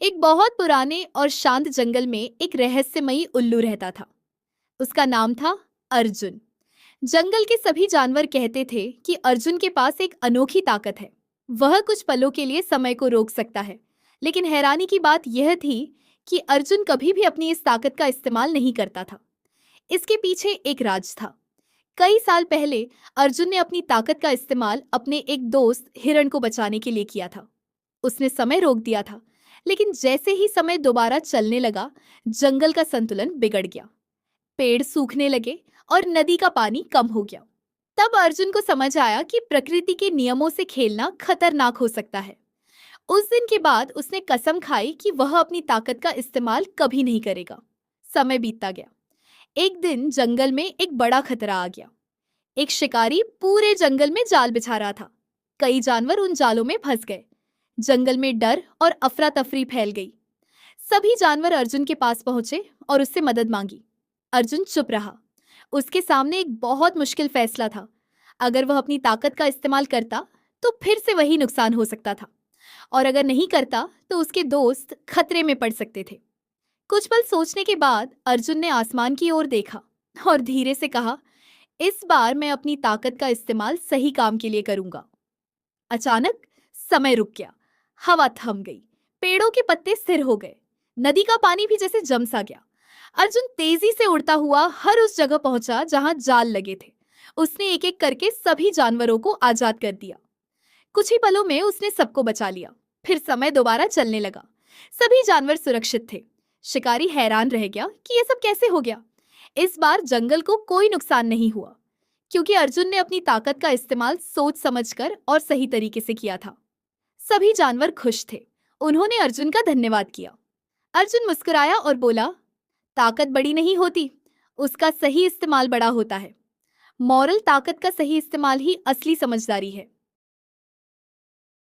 एक बहुत पुराने और शांत जंगल में एक रहस्यमयी उल्लू रहता था। उसका नाम था अर्जुन। जंगल के सभी जानवर कहते थे कि अर्जुन के पास एक अनोखी ताकत है। वह कुछ पलों के लिए समय को रोक सकता है। लेकिन हैरानी की बात यह थी कि अर्जुन कभी भी अपनी इस ताकत का इस्तेमाल नहीं करता था। इसके पीछे एक राज था। कई साल पहले अर्जुन ने अपनी ताकत का इस्तेमाल अपने एक दोस्त हिरण को बचाने के लिए किया था। उसने समय रोक दिया था, लेकिन जैसे ही समय दोबारा चलने लगा, जंगल का संतुलन बिगड़ गया। पेड़ सूखने लगे और नदी का पानी कम हो गया। तब अर्जुन को समझ आया कि प्रकृति के नियमों से खेलना खतरनाक हो सकता है। उस दिन के बाद उसने कसम खाई कि वह अपनी ताकत का इस्तेमाल कभी नहीं करेगा। समय बीतता गया। एक दिन जंगल में एक बड़ा खतरा आ गया। एक शिकारी पूरे जंगल में जाल बिछा रहा था। कई जानवर उन जालों में फंस गए। जंगल में डर और अफरा तफरी फैल गई। सभी जानवर अर्जुन के पास पहुंचे और उससे मदद मांगी। अर्जुन चुप रहा। उसके सामने एक बहुत मुश्किल फैसला था। अगर वह अपनी ताकत का इस्तेमाल करता तो फिर से वही नुकसान हो सकता था, और अगर नहीं करता तो उसके दोस्त खतरे में पड़ सकते थे। कुछ पल सोचने के बाद अर्जुन ने आसमान की ओर देखा और धीरे से कहा, इस बार मैं अपनी ताकत का इस्तेमाल सही काम के लिए करूंगा। अचानक समय रुक गया। हवा थम गई। पेड़ों के पत्ते स्थिर हो गए। नदी का पानी भी जैसे जम सा गया। अर्जुन तेजी से उड़ता हुआ हर उस जगह पहुंचा जहां जाल लगे थे। उसने एक एक करके सभी जानवरों को आजाद कर दिया। कुछ ही पलों में उसने सबको बचा लिया। फिर समय दोबारा चलने लगा। सभी जानवर सुरक्षित थे। शिकारी हैरान रह गया कि यह सब कैसे हो गया। इस बार जंगल को कोई नुकसान नहीं हुआ, क्योंकि अर्जुन ने अपनी ताकत का इस्तेमाल सोच समझकर और सही तरीके से किया था। सभी जानवर खुश थे। उन्होंने अर्जुन का धन्यवाद किया। अर्जुन मुस्कुराया और बोला, ताकत बड़ी नहीं होती, उसका सही इस्तेमाल बड़ा होता है। मॉरल, ताकत का सही इस्तेमाल ही असली समझदारी है।